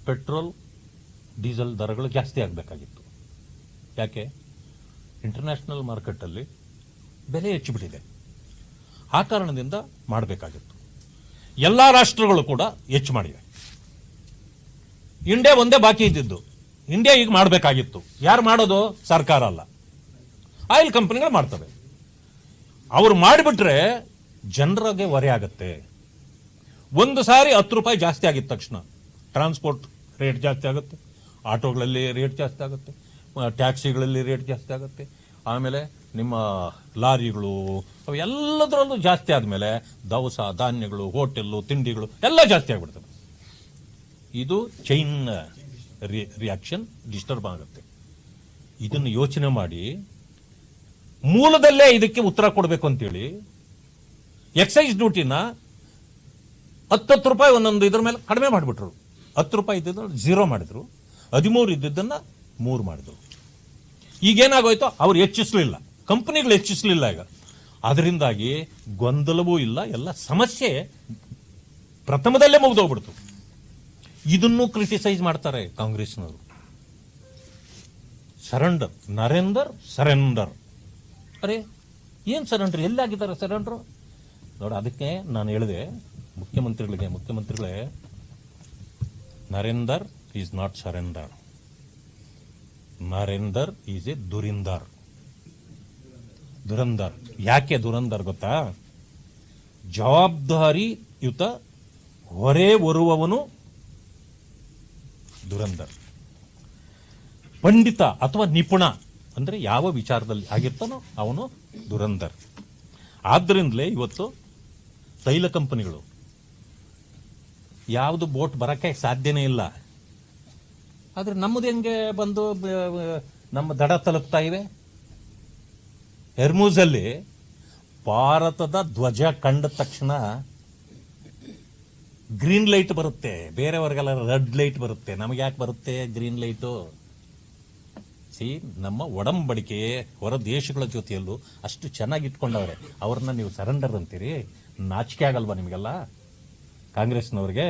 Petrol diesel ದರಗಳು ಜಾಸ್ತಿ ಆಗಬೇಕಾಗಿತ್ತು. ಯಾಕೆ? ಇಂಟರ್ನ್ಯಾಷನಲ್ ಮಾರ್ಕೆಟಲ್ಲಿ ಬೆಲೆ ಹೆಚ್ಚಿಬಿಟ್ಟಿದೆ. ಆ ಕಾರಣದಿಂದ ಮಾಡಬೇಕಾಗಿತ್ತು. ಎಲ್ಲ ರಾಷ್ಟ್ರಗಳು ಕೂಡ ಹೆಚ್ಚು ಮಾಡಿವೆ. ಇಂಡಿಯಾ ಒಂದೇ ಬಾಕಿ ಇದ್ದಿದ್ದು. ಇಂಡಿಯಾ ಈಗ ಮಾಡಬೇಕಾಗಿತ್ತು. ಯಾರು ಮಾಡೋದು? ಸರ್ಕಾರ ಅಲ್ಲ, ಆಯಿಲ್ ಕಂಪನಿಗಳು ಮಾಡ್ತವೆ. ಅವರು ಮಾಡಿಬಿಟ್ರೆ ಜನರಿಗೆ ಹೊರೆ ಆಗತ್ತೆ. ಒಂದು ಸಾರಿ 10 ರೂಪಾಯಿ ಜಾಸ್ತಿ ಆಗಿದ ತಕ್ಷಣ ಟ್ರಾನ್ಸ್ಪೋರ್ಟ್ ರೇಟ್ ಜಾಸ್ತಿ ಆಗುತ್ತೆ, ಆಟೋಗಳಲ್ಲಿ ರೇಟ್ ಜಾಸ್ತಿ ಆಗುತ್ತೆ, ಟ್ಯಾಕ್ಸಿಗಳಲ್ಲಿ ರೇಟ್ ಜಾಸ್ತಿ ಆಗುತ್ತೆ, ಆಮೇಲೆ ನಿಮ್ಮ ಲಾರಿಗಳು ಅವೆಲ್ಲದರಲ್ಲೂ ಜಾಸ್ತಿ ಆದಮೇಲೆ ದವಸ ಧಾನ್ಯಗಳು, ಹೋಟೆಲ್ಲು, ತಿಂಡಿಗಳು ಎಲ್ಲ ಜಾಸ್ತಿ ಆಗಿಬಿಡ್ತವೆ. ಇದು ಚೈನ್ ರಿಯಾಕ್ಷನ್ ಡಿಸ್ಟರ್ಬ್ ಆಗುತ್ತೆ. ಇದನ್ನು ಯೋಚನೆ ಮಾಡಿ ಮೂಲದಲ್ಲೇ ಇದಕ್ಕೆ ಉತ್ತರ ಕೊಡಬೇಕು ಅಂತೇಳಿ ಎಕ್ಸೈಸ್ ಡ್ಯೂಟಿನ 10 ರೂಪಾಯಿ ಒಂದೊಂದು ಇದ್ರ ಮೇಲೆ ಕಡಿಮೆ ಮಾಡಿಬಿಟ್ರು. 10 ರೂಪಾಯಿ ಇದ್ದಿದ್ದನ್ನು 0 ಮಾಡಿದ್ರು, 13 ಇದ್ದಿದ್ದನ್ನ 3 ಮಾಡಿದ್ರು. ಈಗೇನಾಗೋಯ್ತು? ಅವ್ರು ಹೆಚ್ಚಿಸಲಿಲ್ಲ, ಕಂಪನಿಗಳು ಹೆಚ್ಚಿಸಲಿಲ್ಲ. ಈಗ ಅದರಿಂದಾಗಿ ಗೊಂದಲವೂ ಇಲ್ಲ, ಎಲ್ಲ ಸಮಸ್ಯೆ ಪ್ರಥಮದಲ್ಲೇ ಮುಗಿದೋಗ್ಬಿಡ್ತು. ಇದನ್ನು ಕ್ರಿಟಿಸೈಸ್ ಮಾಡ್ತಾರೆ ಕಾಂಗ್ರೆಸ್ನವರು. Surrender, Narender surrender. ಅರೆ ಏನ್ ಸರೆಂಡರ್? ಎಲ್ಲಾಗಿದ್ದಾರೆ ಸರೆಂಡರ್? ನೋಡಿ, ಅದಕ್ಕೆ ನಾನು ಹೇಳಿದೆ ಮುಖ್ಯಮಂತ್ರಿಗಳೇ, Narender is not surrender. Narender is a ದುರಿಂದರ್. ಯಾಕೆ ದುರಂದರ್ ಗೊತ್ತಾ? ಜವಾಬ್ದಾರಿಯುತ ಹೊರೆ ಹೊರುವವನು ದುರಂದರ್. ಪಂಡಿತ ಅಥವಾ ನಿಪುಣ ಅಂದ್ರೆ ಯಾವ ವಿಚಾರದಲ್ಲಿ ಆಗಿರ್ತಾನೋ ಅವನು ದುರಂದರ್. ಆದ್ರಿಂದಲೇ ಇವತ್ತು ತೈಲ ಕಂಪನಿಗಳು ಯಾವುದು ಬೋಟ್ ಬರಕ್ಕೆ ಸಾಧ್ಯನೇ ಇಲ್ಲ. ಆದ್ರೆ ನಮ್ಮದು ಹೆಂಗೆ ಬಂದು ನಮ್ಮ ದಡ ತಲುಪ್ತಾ ಇವೆ? ಹೆರ್ಮೂಜಲ್ಲಿ ಭಾರತದ ಧ್ವಜ ಕಂಡ ತಕ್ಷಣ ಗ್ರೀನ್ ಲೈಟ್ ಬರುತ್ತೆ, ಬೇರೆಯವರಿಗೆಲ್ಲ ರೆಡ್ ಲೈಟ್ ಬರುತ್ತೆ. ನಮಗೆ ಯಾಕೆ ಬರುತ್ತೆ ಗ್ರೀನ್ ಲೈಟು? ನಮ್ಮ ಒಡಂಬಡಿಕೆ ಹೊರ ದೇಶಗಳ ಜೊತೆಯಲ್ಲೂ ಅಷ್ಟು ಚೆನ್ನಾಗಿ ಇಟ್ಕೊಂಡವ್ರೆ. ಅವ್ರನ್ನ ನೀವು ಸರೆಂಡರ್ ಅಂತೀರಿ? ನಾಚಿಕೆ ಆಗಲ್ವಾ ನಿಮಗೆಲ್ಲ ಕಾಂಗ್ರೆಸ್ನವ್ರಿಗೆ?